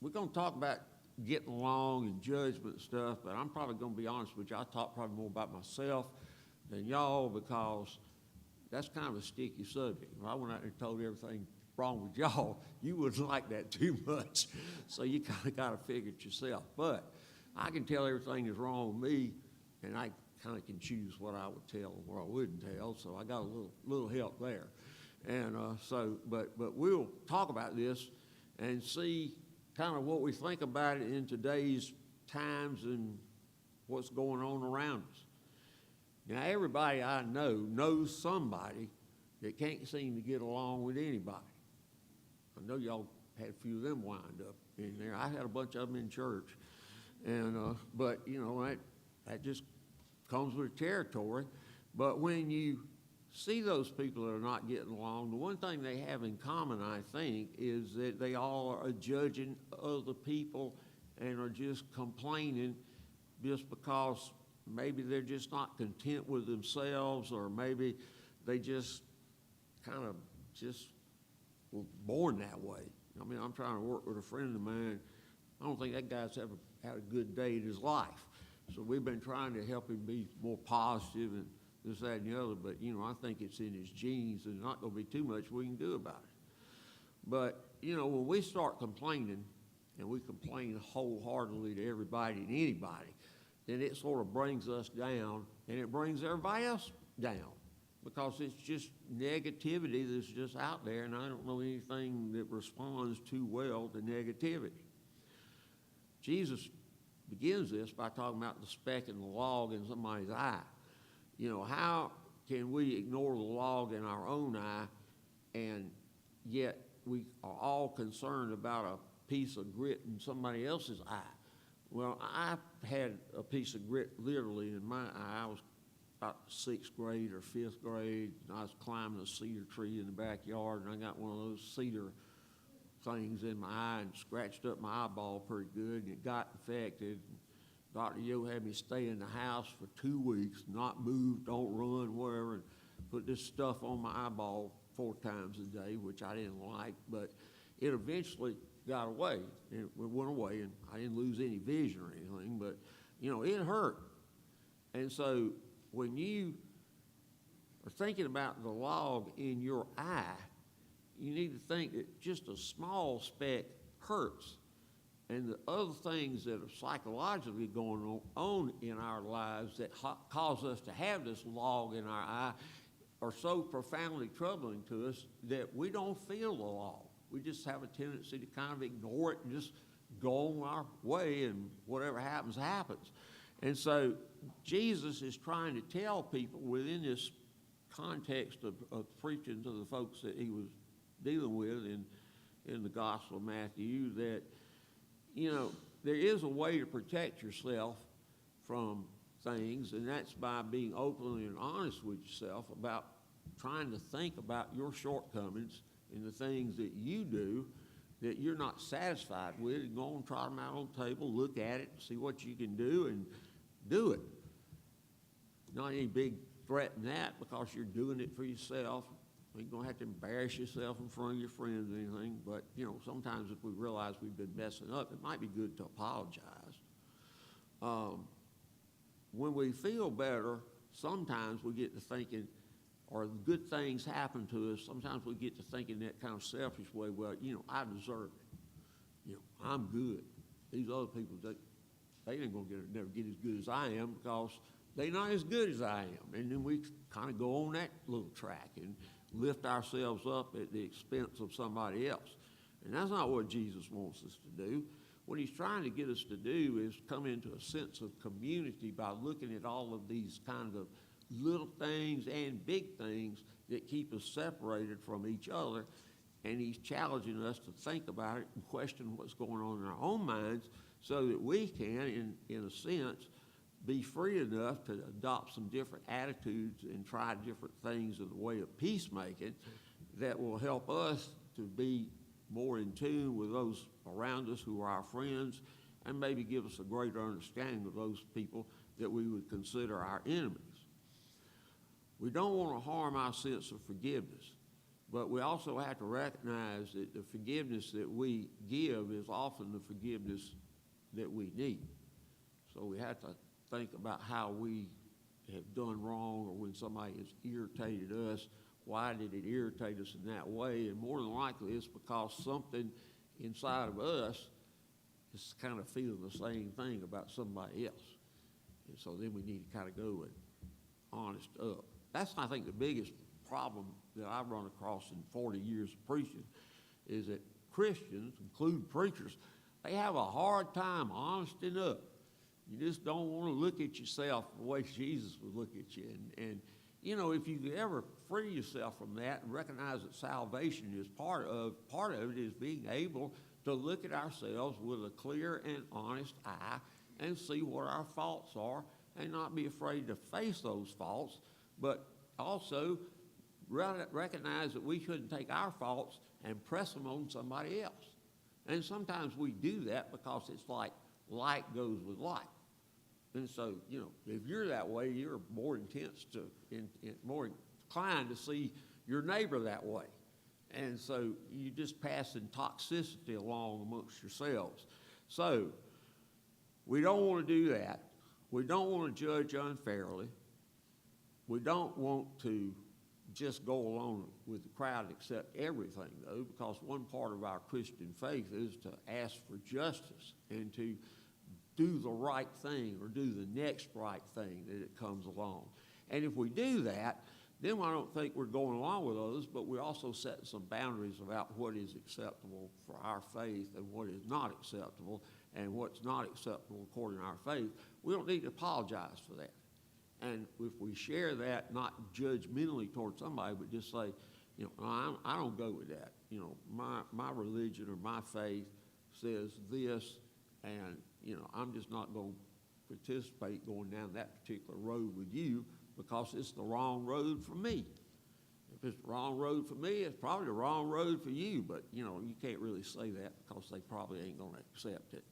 we're going to talk about getting along and judgment and stuff, but I'm probably going to be honest with you. I talk probably more about myself than y'all because that's kind of a sticky subject. If I went out there and told everything wrong with y'all, you wouldn't like that too much. So you kind of got to figure it yourself. But I can tell everything is wrong with me, and I kind of can choose what I would tell and what I wouldn't tell. So I got a little help there. And but we'll talk about this and see kind of what we think about it in today's times and what's going on around us. Now, everybody I know knows somebody that can't seem to get along with anybody. I know y'all had a few of them wind up in there. I had a bunch of them in church. And but, you know, that just comes with the territory. But when you see those people that are not getting along, the one thing they have in common, I think, is that they all are judging other people and are just complaining just because maybe they're just not content with themselves, or maybe they just kind of just were born that way. I mean, I'm trying to work with a friend of mine. I don't think that guy's ever had a good day in his life. So we've been trying to help him be more positive and this, that, and the other. But, you know, I think it's in his genes, and there's not going to be too much we can do about it. But, you know, when we start complaining, and we complain wholeheartedly to everybody and anybody, then it sort of brings us down, and it brings everybody else down, because it's just negativity that's just out there, and I don't know anything that responds too well to negativity. Jesus begins this by talking about the speck and the log in somebody's eye. You know, how can we ignore the log in our own eye, and yet we are all concerned about a piece of grit in somebody else's eye? Well, I had a piece of grit literally in my eye. I was about 6th grade or 5th grade, and I was climbing a cedar tree in the backyard, and I got one of those cedar things in my eye and scratched up my eyeball pretty good, and it got infected. Dr. Yo had me stay in the house for 2 weeks, not move, don't run, wherever, and put this stuff on my eyeball 4 times a day, which I didn't like, but it eventually got away. It went away, and I didn't lose any vision or anything, but, you know, it hurt. And so when you are thinking about the log in your eye, you need to think that just a small speck hurts. And the other things that are psychologically going on in our lives that cause us to have this log in our eye are so profoundly troubling to us that we don't feel the log. We just have a tendency to kind of ignore it and just go on our way, and whatever happens, happens. And so Jesus is trying to tell people within this context of preaching to the folks that he was dealing with in the Gospel of Matthew that, you know, there is a way to protect yourself from things, and that's by being open and honest with yourself about trying to think about your shortcomings and the things that you do that you're not satisfied with, and go and trot them out on the table, look at it, see what you can do, and do it. Not any big threat in that, because you're doing it for yourself. You ain't gonna have to embarrass yourself in front of your friends or anything, but, you know, sometimes if we realize we've been messing up, it might be good to apologize. When we feel better, sometimes we get to thinking, or good things happen to us, sometimes we get to thinking that kind of selfish way, well, you know, I deserve it. You know, I'm good. These other people, they ain't gonna never get as good as I am, because they're not as good as I am. And then we kind of go on that little track and lift ourselves up at the expense of somebody else. And that's not what Jesus wants us to do. What he's trying to get us to do is come into a sense of community by looking at all of these kind of little things and big things that keep us separated from each other. And he's challenging us to think about it and question what's going on in our own minds, so that we can, in a sense, be free enough to adopt some different attitudes and try different things in the way of peacemaking that will help us to be more in tune with those around us who are our friends, and maybe give us a greater understanding of those people that we would consider our enemies. We don't want to harm our sense of forgiveness. But we also have to recognize that the forgiveness that we give is often the forgiveness that we need. So we have to think about how we have done wrong, or when somebody has irritated us, why did it irritate us in that way? And more than likely it's because something inside of us is kind of feeling the same thing about somebody else. And so then we need to kind of go and honest up. That's, I think, the biggest problem that I've run across in 40 years of preaching, is that Christians, including preachers, they have a hard time honesting up. You just don't want to look at yourself the way Jesus would look at you. And you know, if you could ever free yourself from that and recognize that salvation is part of it is being able to look at ourselves with a clear and honest eye and see what our faults are, and not be afraid to face those faults, but also recognize that we shouldn't take our faults and press them on somebody else. And sometimes we do that because it's like goes with like. And so, you know, if you're that way, you're more more inclined to see your neighbor that way. And so you're just passing toxicity along amongst yourselves. So we don't want to do that. We don't want to judge unfairly. We don't want to just go along with the crowd and accept everything, though, because one part of our Christian faith is to ask for justice and to do the right thing, or do the next right thing that it comes along. And if we do that, then I don't think we're going along with others, but we're also setting some boundaries about what is acceptable for our faith and what is not acceptable, and what's not acceptable according to our faith. We don't need to apologize for that. And if we share that, not judgmentally towards somebody, but just say, you know, I don't go with that. You know, my religion or my faith says this, and, you know, I'm just not going to participate going down that particular road with you because it's the wrong road for me. If it's the wrong road for me, it's probably the wrong road for you, but, you know, you can't really say that because they probably ain't going to accept it.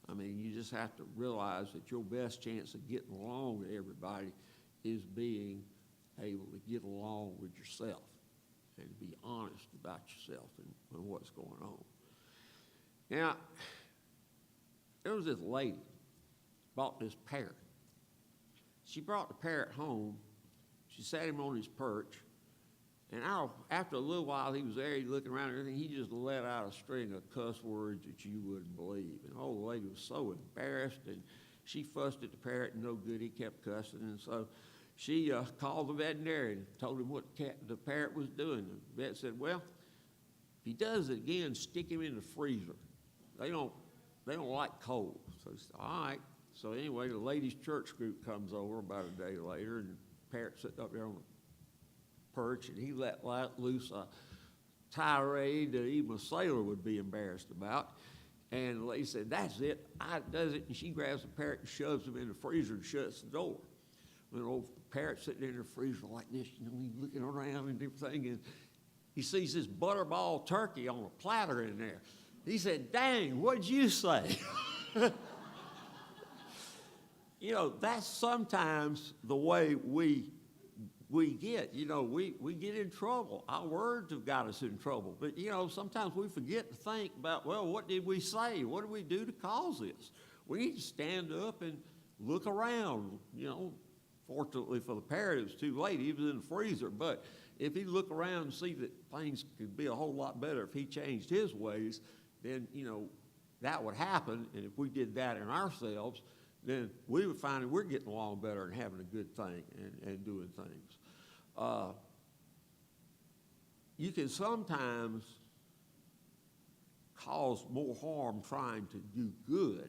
I mean, you just have to realize that your best chance of getting along with everybody is being able to get along with yourself and be honest about yourself and what's going on. Now, there was this lady bought this parrot. She brought the parrot home. She sat him on his perch. And after a little while, he was there, he looking around and everything, he just let out a string of cuss words that you wouldn't believe. And the old lady was so embarrassed, and she fussed at the parrot, and no good, he kept cussing. And so she called the veterinarian and told him what the parrot was doing. The vet said, well, if he does it again, stick him in the freezer. They don't like cold. So he said, all right. So anyway, the ladies' church group comes over about a day later, and the parrot's sitting up there on the perch, and he let loose a tirade that even a sailor would be embarrassed about. And the lady said, that's it, I does it. And she grabs the parrot and shoves him in the freezer and shuts the door. And the old parrot sitting in the freezer like this, you know, he's looking around and everything, and he sees this butterball turkey on a platter in there. He said, dang, what'd you say? You know, that's sometimes the way we get, you know, we get in trouble. Our words have got us in trouble. But, you know, sometimes we forget to think about, well, what did we say? What did we do to cause this? We need to stand up and look around. You know, fortunately for the parrot, it was too late. He was in the freezer. But if he look around and see that things could be a whole lot better if he changed his ways, then, you know, that would happen. And if we did that in ourselves, then we would find that we're getting along better and having a good thing and doing things. You can sometimes cause more harm trying to do good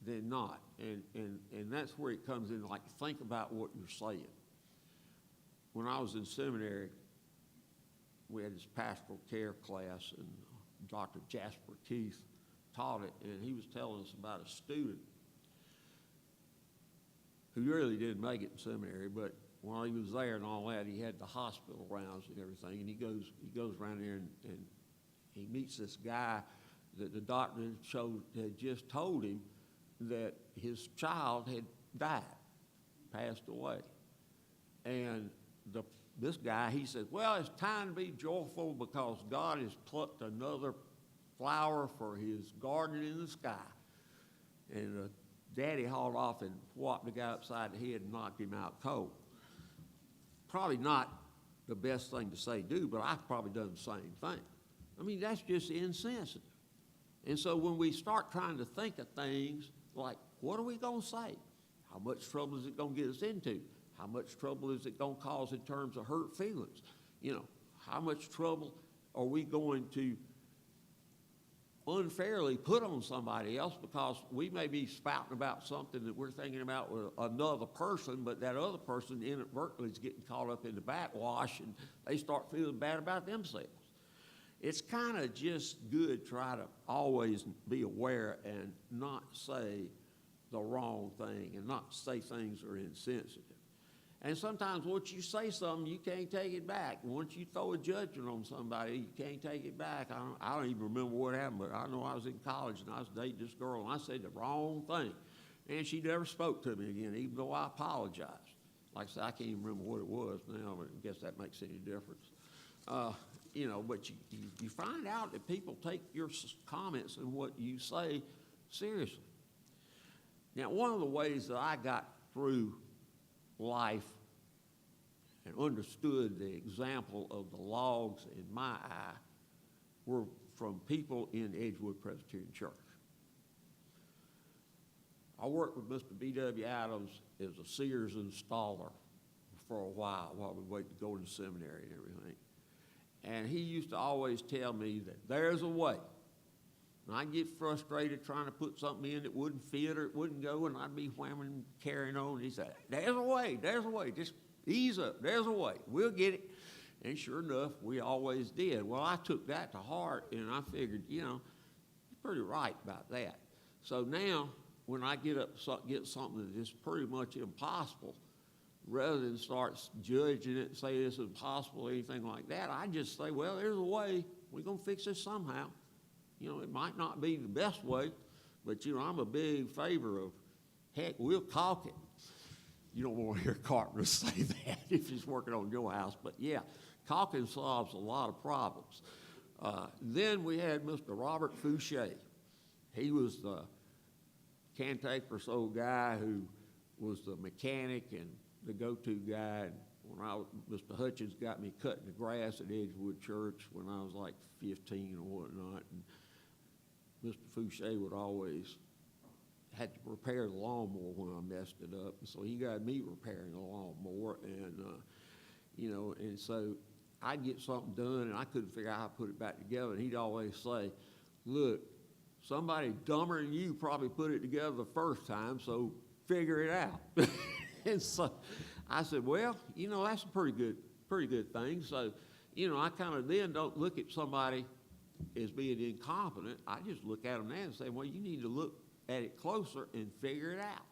than not. And that's where it comes in, like, think about what you're saying. When I was in seminary, we had this pastoral care class, and Dr. Jasper Keith taught it, and he was telling us about a student who really didn't make it in seminary, but while he was there and all that, he had the hospital rounds and everything, and he goes around there and he meets this guy that the doctor had just told him that his child had died, passed away. And this guy, he said, well, it's time to be joyful because God has plucked another flower for his garden in the sky. And Daddy hauled off and whopped the guy upside the head and knocked him out cold. Probably not the best thing to say do, but I've probably done the same thing. I mean, that's just insensitive. And so when we start trying to think of things like, what are we going to say? How much trouble is it going to get us into? How much trouble is it going to cause in terms of hurt feelings? You know, how much trouble are we going to unfairly put on somebody else because we may be spouting about something that we're thinking about with another person, but that other person inadvertently is getting caught up in the backwash and they start feeling bad about themselves. It's kind of just good to try to always be aware and not say the wrong thing and not say things that are insensitive. And sometimes once you say something, you can't take it back. Once you throw a judgment on somebody, you can't take it back. I don't even remember what happened, but I know I was in college and I was dating this girl and I said the wrong thing. And she never spoke to me again, even though I apologized. Like I said, I can't even remember what it was now, but I guess that makes any difference. You know, but you find out that people take your comments and what you say seriously. Now, one of the ways that I got through life and understood the example of the logs in my eye were from people in Edgewood Presbyterian Church. I worked with Mr. B.W. Adams as a Sears installer for a while we waited to go to seminary and everything. And he used to always tell me that there's a way. And I'd get frustrated trying to put something in that wouldn't fit or it wouldn't go, and I'd be whamming and carrying on. And he said, there's a way, just ease up, there's a way, we'll get it. And sure enough, we always did. Well, I took that to heart, and I figured, you know, you're pretty right about that. So now, when I get something that is pretty much impossible, rather than start judging it and say this is impossible or anything like that, I just say, well, there's a way. We're going to fix this somehow. You know, it might not be the best way, but, you know, I'm a big favor of, heck, we'll caulk it. You don't want to hear carpenters say that if he's working on your house, but yeah, caulking solves a lot of problems. Then we had Mr. Robert Fouché. He was the cantankerous old guy who was the mechanic and the go-to guy. And Mr. Hutchins got me cutting the grass at Edgewood Church when I was like 15 or whatnot. And Mr. Fouché would always had to repair the lawnmower when I messed it up. And so he got me repairing the lawnmower. And, you know, and so I'd get something done and I couldn't figure out how to put it back together. And he'd always say, look, somebody dumber than you probably put it together the first time, so figure it out. And so I said, well, you know, that's a pretty good thing. So, you know, I kind of then don't look at somebody as being incompetent. I just look at them now and say, well, you need to look at it closer and figure it out.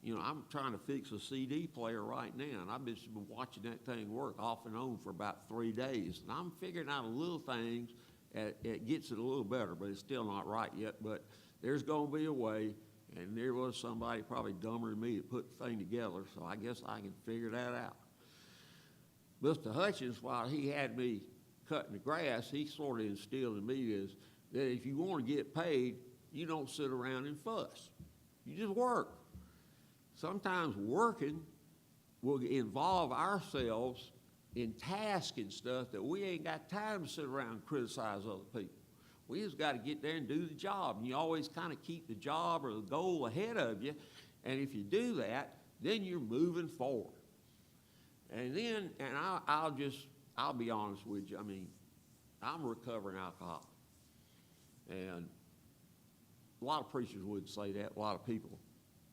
You know, I'm trying to fix a CD player right now, and I've been watching that thing work off and on for about 3 days. And I'm figuring out little things. It gets it a little better, but it's still not right yet. But there's going to be a way. And there was somebody probably dumber than me that put the thing together, so I guess I can figure that out. Mr. Hutchins, while he had me cutting the grass, he sort of instilled in me is that if you want to get paid, you don't sit around and fuss. You just work. Sometimes working will involve ourselves in tasks and stuff that we ain't got time to sit around and criticize other people. We just got to get there and do the job. And you always kind of keep the job or the goal ahead of you. And if you do that, then you're moving forward. And then, and I'll be honest with you. I mean, I'm a recovering alcoholic. And a lot of preachers wouldn't say that. A lot of people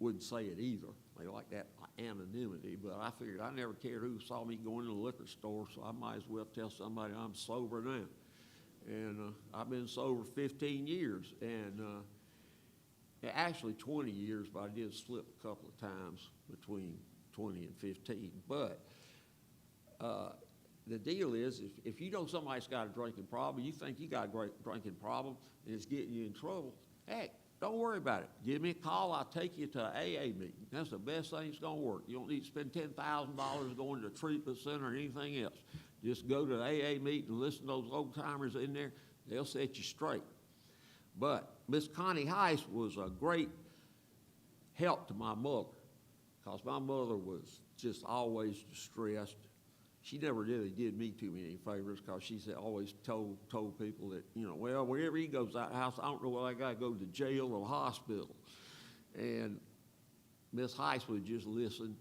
wouldn't say it either. They like that anonymity. But I figured I never cared who saw me going to the liquor store, so I might as well tell somebody I'm sober now. And I've been sober 15 years, and actually 20 years, but I did slip a couple of times between 20 and 15. But the deal is, if you know somebody's got a drinking problem, you think you got a great drinking problem, and it's getting you in trouble, heck, don't worry about it. Give me a call. I'll take you to an AA meeting. That's the best thing that's going to work. You don't need to spend $10,000 going to a treatment center or anything else. Just go to the AA meeting and listen to those old timers in there. They'll set you straight. But Miss Connie Heiss was a great help to my mother, because my mother was just always distressed. She never really did me too many favors, because she said, always told people that, well, wherever he goes out of the house, I don't know whether I got to go to jail or hospital. And Miss Heiss would just listen.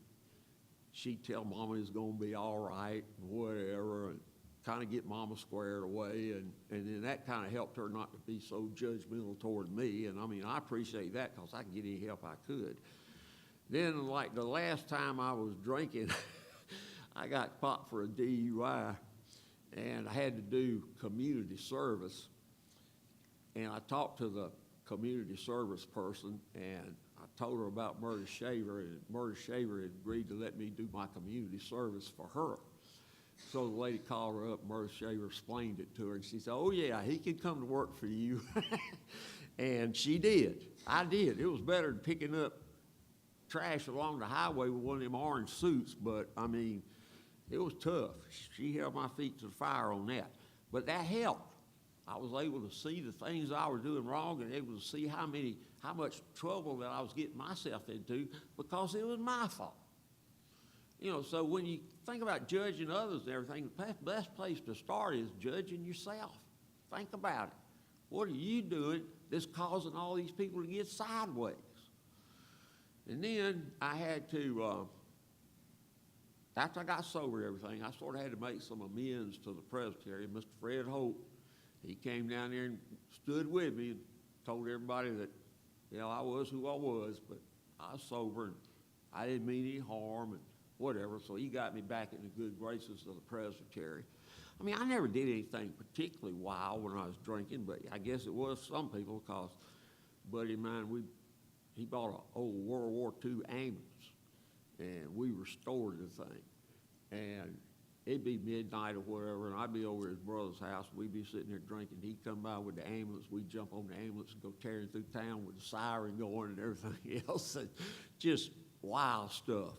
She'd tell Mama it's going to be all right and whatever, and kind of get Mama squared away. And then that kind of helped her not to be so judgmental toward me. And I appreciate that, because I could get any help I could. Then, like the last time I was drinking, I got popped for a DUI, and I had to do community service. And I talked to the community service person, and I told her about Murray Shaver, and Murray Shaver had agreed to let me do my community service for her. So the lady called her up, Murray Shaver explained it to her, and she said, oh yeah, he can come to work for you. And she did. I did. It was better than picking up trash along the highway with one of them orange suits, but it was tough. She held my feet to the fire on that. But that helped. I was able to see the things I was doing wrong, and able to see how much trouble that I was getting myself into, because it was my fault. So when you think about judging others and everything, the best place to start is judging yourself. Think about it. What are you doing that's causing all these people to get sideways? And then I had to, after I got sober and everything, I sort of had to make some amends to the Presbyterian. Mr. Fred Hope, he came down there and stood with me and told everybody that, I was who I was, but I was sober and I didn't mean any harm and whatever. So he got me back in the good graces of the Presbyterian. I never did anything particularly wild when I was drinking, but I guess it was some people, because a buddy of mine, he bought an old World War II ambulance, and we restored the thing. And it'd be midnight or whatever, and I'd be over at his brother's house. We'd be sitting there drinking. He'd come by with the ambulance. We'd jump on the ambulance and go tearing through town with the siren going and everything else. And just wild stuff.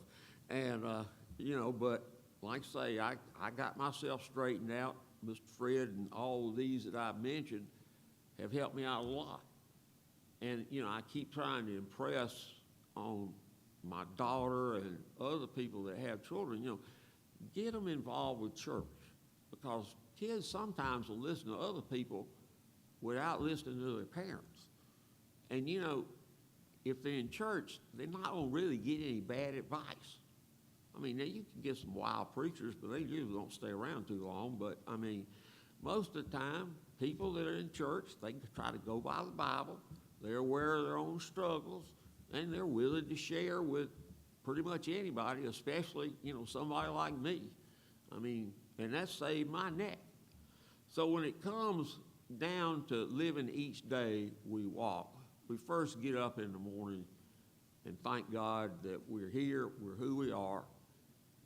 And, but like I say, I got myself straightened out. Mr. Fred and all of these that I've mentioned have helped me out a lot. And, I keep trying to impress on my daughter and other people that have children, get them involved with church, because kids sometimes will listen to other people without listening to their parents. And, if they're in church, they're not going to really get any bad advice. Now you can get some wild preachers, but they usually don't stay around too long. But, most of the time, people that are in church, they try to go by the Bible. They're aware of their own struggles, and they're willing to share with pretty much anybody, especially, somebody like me. And that saved my neck. So when it comes down to living each day we walk, we first get up in the morning and thank God that we're here, we're who we are,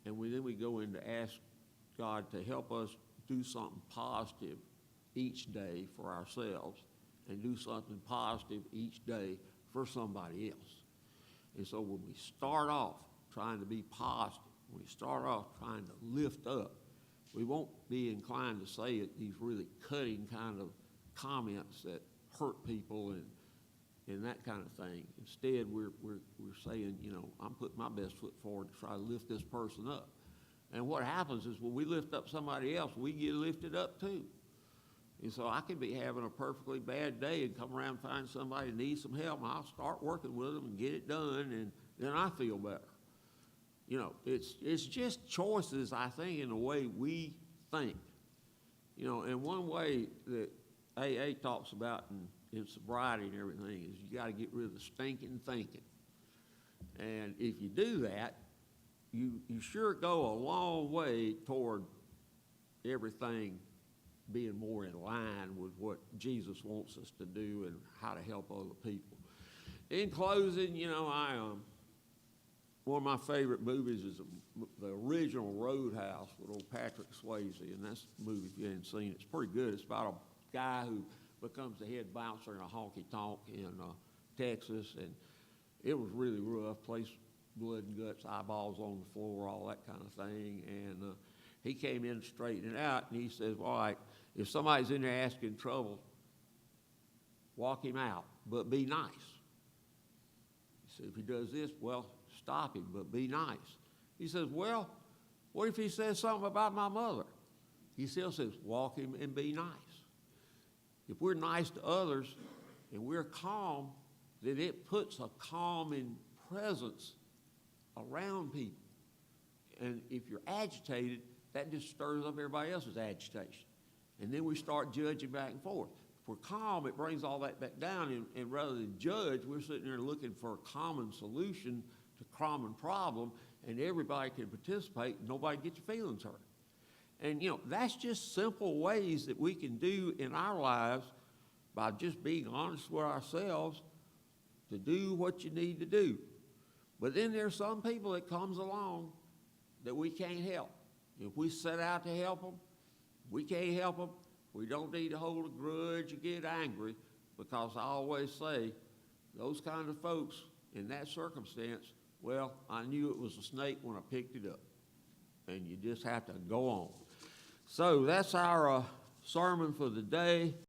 and then we go in to ask God to help us do something positive each day for ourselves, and do something positive each day for somebody else. And so when we start off trying to be positive, when we start off trying to lift up, we won't be inclined to say these really cutting kind of comments that hurt people and that kind of thing. Instead, we're saying, I'm putting my best foot forward to try to lift this person up. And what happens is when we lift up somebody else, we get lifted up too. And so I could be having a perfectly bad day and come around and find somebody that needs some help, and I'll start working with them and get it done, and then I feel better. It's just choices, I think, in the way we think. And one way that AA talks about in sobriety and everything is you got to get rid of the stinking thinking. And if you do that, you sure go a long way toward everything being more in line with what Jesus wants us to do and how to help other people. In closing, one of my favorite movies is the original Roadhouse with old Patrick Swayze, and that's a movie if you haven't seen it. It's pretty good. It's about a guy who becomes the head bouncer in a honky-tonk in Texas, and it was really rough. Place, blood and guts, eyeballs on the floor, all that kind of thing. And he came in to straighten it out, and he says, all right, if somebody's in there asking trouble, walk him out, but be nice. He said, if he does this, well, stop him, but be nice. He says, well, what if he says something about my mother? He still says, walk him and be nice. If we're nice to others and we're calm, then it puts a calming presence around people. And if you're agitated, that just stirs up everybody else's agitation. And then we start judging back and forth. If we're calm, it brings all that back down, and rather than judge, we're sitting there looking for a common solution to a common problem, and everybody can participate, and nobody gets your feelings hurt. And, that's just simple ways that we can do in our lives by just being honest with ourselves to do what you need to do. But then there's some people that comes along that we can't help. If we set out to help them, we can't help them. We don't need to hold a grudge or get angry, because I always say those kind of folks in that circumstance, well, I knew it was a snake when I picked it up. And you just have to go on. So that's our sermon for the day.